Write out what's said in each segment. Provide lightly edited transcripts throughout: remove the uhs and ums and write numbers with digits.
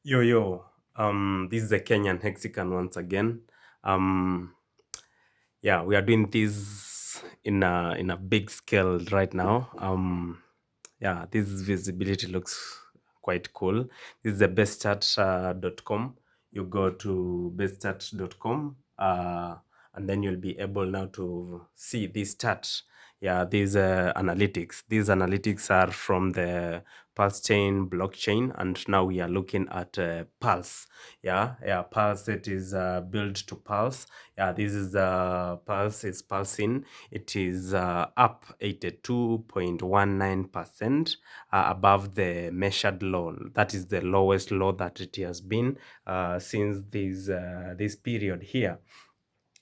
This is a Kenyan Hexagon once again. Yeah, we are doing this in a big scale right now. Yeah, this visibility looks quite cool. This is the bestchat.com. You go to bestchat.com, and then you'll be able now to see this chart. Yeah, these analytics. These analytics are from the PulseChain blockchain, and now we are looking at Pulse. Yeah, Pulse. It is built to Pulse. Yeah, this is Pulse is pulsing. It is up 82.19% above the measured low. That is the lowest low that it has been since this period here.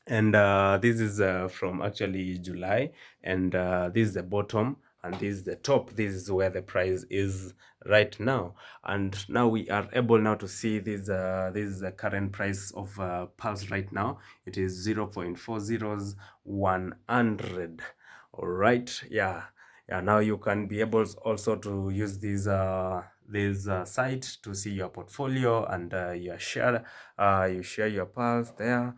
And this is from actually July, and this is the bottom and this is the top. This is where the price is right now, and now we are able now to see this is the current price of Pulse right now. It is 0.40100. All right, yeah, now you can be able also to use this site to see your portfolio and your share. You share your Pulse there.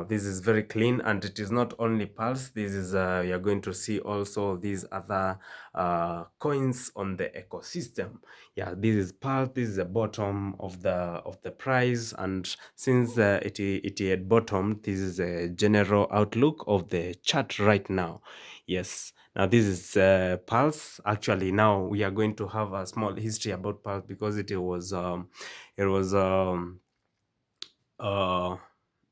This is very clean, and it is not only Pulse. This is you're going to see also these other coins on the ecosystem. Yeah, this is Pulse. This is the bottom of the price, and since it had bottomed, this is a general outlook of the chart right now. Yes. Now this is Pulse. Actually, now we are going to have a small history about Pulse because it was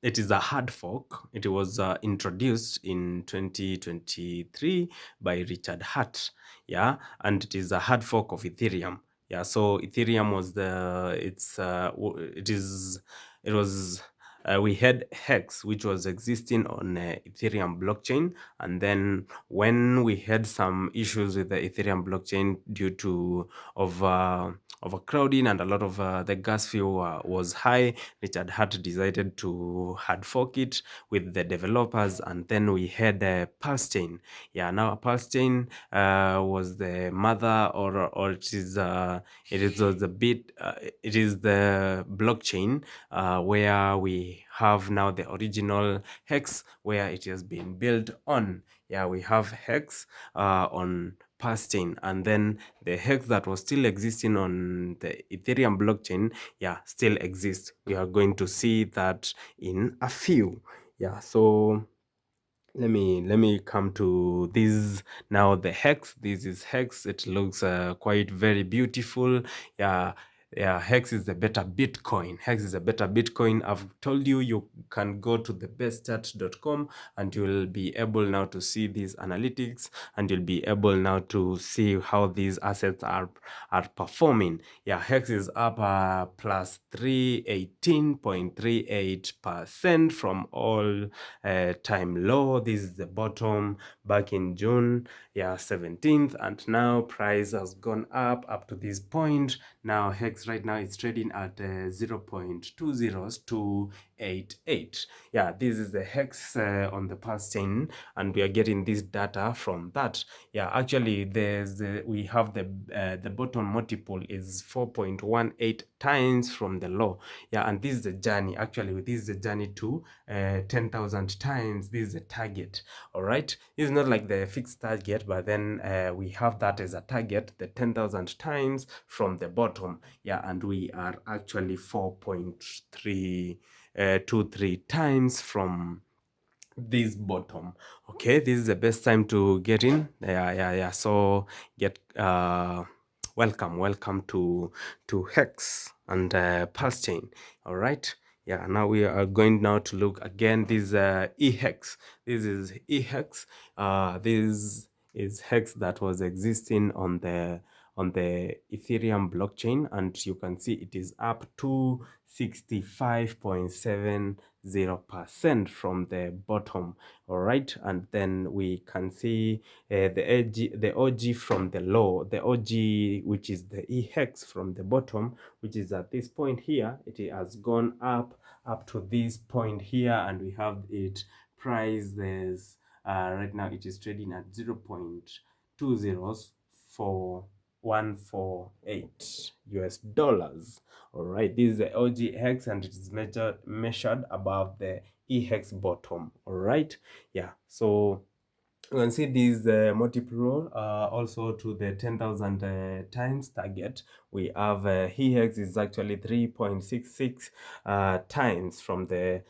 it is a hard fork. It was introduced in 2023 by Richard Hart. Yeah, and it is a hard fork of Ethereum. Yeah, so Ethereum was it was we had Hex, which was existing on Ethereum blockchain, and then when we had some issues with the Ethereum blockchain due to overcrowding and a lot of the gas fee was high, Richard Hart decided to hard fork it with the developers, and then we had PulseChain. Yeah, now PulseChain was the mother, or it is the blockchain where we have now the original Hex where it has been built on. Yeah, we have Hex on PulseChain, and then the Hex that was still existing on the Ethereum blockchain, yeah, still exists. We are going to see that in a few. Yeah, so let me come to this now. The Hex. This is Hex. It looks quite very beautiful. Yeah, Hex is a better Bitcoin. Hex is a better Bitcoin. I've told you, you can go to the bestchat.com and you'll be able now to see these analytics, and you'll be able now to see how these assets are performing. Yeah, Hex is up plus 318.38% from all time low. This is the bottom back in June 17th, and now price has gone up to this point. Now Hex right now is trading at 0.20288. Yeah, this is the Hex on the past chain, and we are getting this data from that. Yeah, actually we have the bottom multiple is 4.18 times from the low. Yeah, and this is the journey. Actually, this is the journey to 10,000 times. This is a target. All right, it's not like the fixed target, but then we have that as a target, the 10,000 times from the bottom. Yeah, and we are actually 4.323 times from this bottom. Okay, this is the best time to get in. Yeah, so get welcome to Hex and PulseChain. All right, yeah, now we are going now to look again. This eHex. This is eHex. This is Hex that was existing on the Ethereum blockchain, and you can see it is up to 65.70% from the bottom. All right, and then we can see the OG from the low, the OG, which is the eHex from the bottom, which is at this point here. It has gone up to this point here, and we have it priced as right now it is trading at 0.204 148 US dollars. All right, this is the OG hex and it is measured above the E hex bottom. All right, yeah, so you can see these multiple also to the 10,000 times target. We have hex is actually 3.66 times from the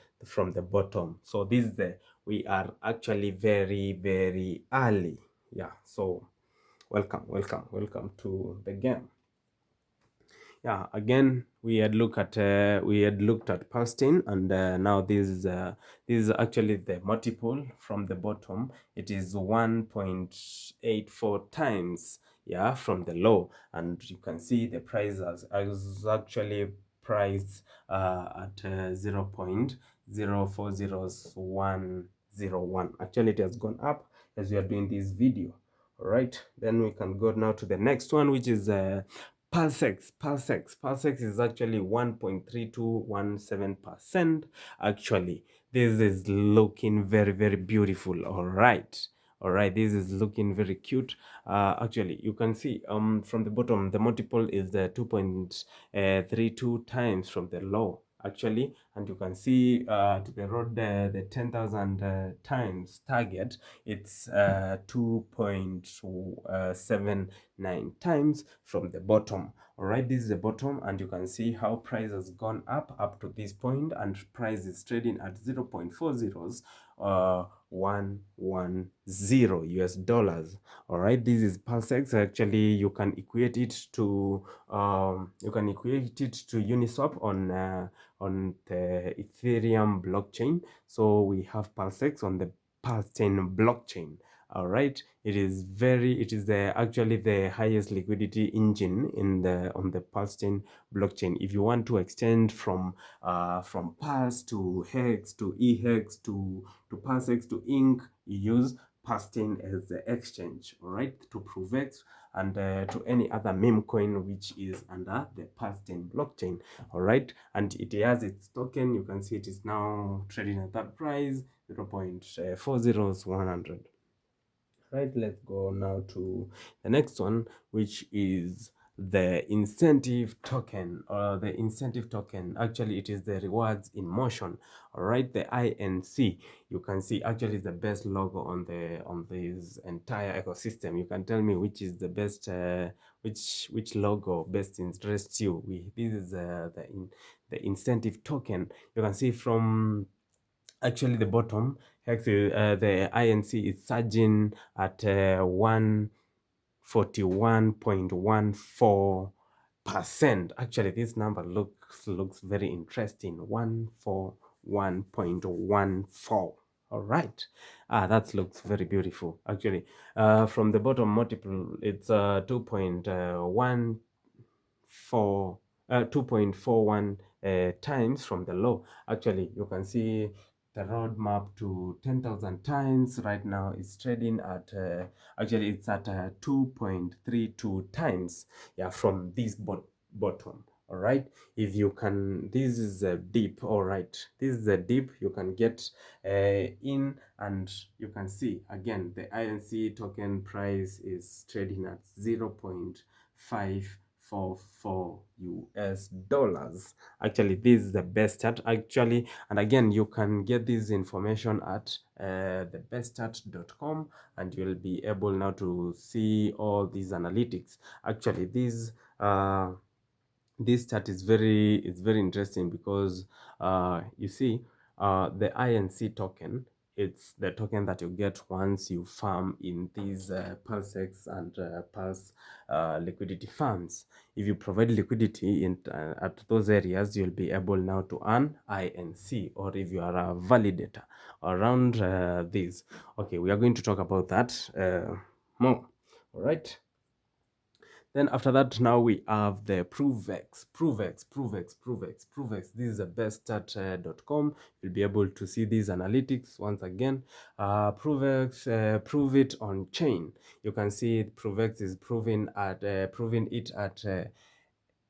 bottom. So this is the, we are actually very early. Yeah, so welcome to the game. Yeah, again we had looked at PulseChain, and now this is actually the multiple from the bottom. It is 1.84 times, yeah, from the low, and you can see the price is actually priced at 0.040101. Actually, it has gone up as we are doing this video. All right, then we can go now to the next one, which is PulseX. PulseX is actually 1.3217%. Actually, this is looking very beautiful. All right. All right, this is looking very cute. Actually, you can see from the bottom, the multiple is 2.32 times from the low, actually, and you can see to the road the 10,000 times target, it's 2.79 times from the bottom. All right, this is the bottom, and you can see how price has gone up to this point, and price is trading at 0.40 110 US dollars. All right, this is PulseX. Actually, you can equate it to Uniswap on the Ethereum blockchain. So we have PulseX on the PulseChain blockchain. All right, it is actually the highest liquidity engine in the on the PulseChain blockchain. If you want to extend from Pulse to Hex to eHex to PulseX to Inc, you use PulseChain as the exchange. All right, to ProveX and to any other meme coin which is under the PulseChain blockchain. All right, and it has its token. You can see it is now trading at that price, 0.40100. Right, let's go now to the next one, which is the incentive token, or the incentive token. Actually, it is the rewards in motion. All right, the INC. You can see actually the best logo on this entire ecosystem. You can tell me which is the best, which logo best interests you. This is the incentive token. You can see from actually the bottom hex, the INC is surging at 141.14%. Actually, this number looks very interesting. 141.14. All right, that looks very beautiful. Actually, from the bottom multiple, it's 2.41 times from the low. Actually, you can see the roadmap to 10,000 times right now is trading at actually it's at 2.32 times, yeah, from this bottom. All right, if you can, this is a dip. All right, this is a dip. You can get in, and you can see again the INC token price is trading at 0.544 US dollars. Actually, this is the best chart, actually, and again you can get this information at thebestchart.com, and you'll be able now to see all these analytics. Actually, this chart is very interesting because you see the INC token, it's the token that you get once you farm in these PulseX and Pulse liquidity farms. If you provide liquidity in at those areas, you'll be able now to earn INC, or if you are a validator around this. Okay, we are going to talk about that more. All right. Then after that, now we have the ProveX. This is the beststart.com. You'll be able to see these analytics once again. ProveX, prove it on chain. You can see ProveX is proving it at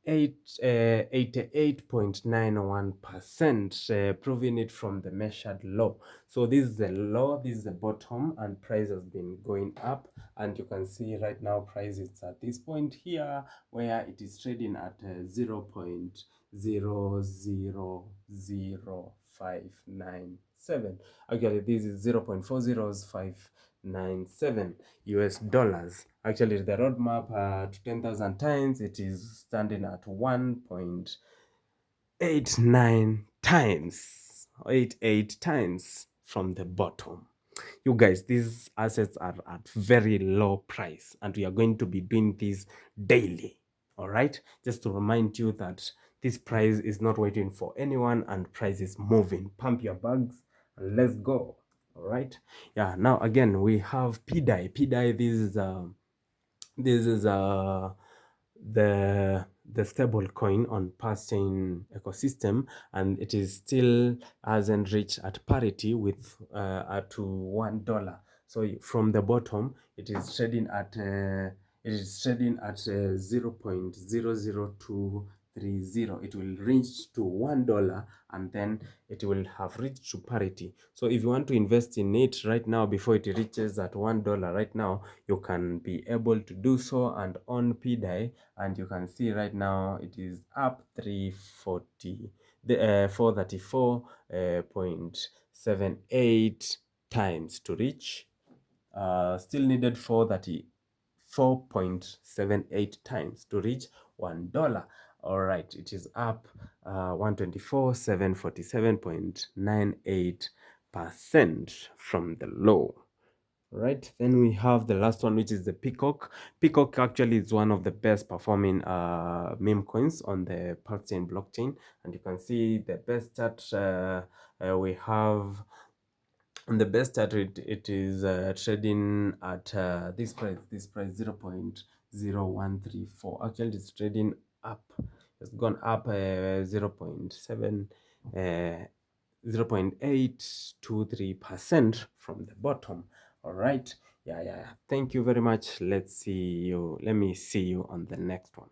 88.91%, proving it from the measured low. So this is the low, this is the bottom, and price has been going up. And you can see right now price is at this point here where it is trading at 0.000597. Actually, this is 0.40597 US dollars. Actually, the roadmap to 10,000 times, it is standing at 1.89 times, 88 times from the bottom. You guys, these assets are at very low price, and we are going to be doing this daily. All right, just to remind you that this price is not waiting for anyone, and price is moving. Pump your bags and let's go. All right, yeah. Now again, we have PDI. PDI. This is the stable coin on PulseChain ecosystem, and it is still hasn't reached at parity with to $1. So from the bottom, it is trading at 0.00230. It will reach to $1, and then it will have reached to parity. So if you want to invest in it right now before it reaches at $1 right now, you can be able to do so and on PDI. And you can see right now it is up 434.78 times to reach. Still needed 4.78 times to reach $1. All right, it is up 124,747.98% from the low. Right, then we have the last one, which is the Peacock. Peacock actually is one of the best performing meme coins on the PulseChain blockchain, and you can see the best chart we have. On the best chart, it is trading at this price 0.0134. Actually, it's trading up. It's gone up 0.7 0.823% from the bottom. All right, yeah. Thank you very much. Let me see you on the next one.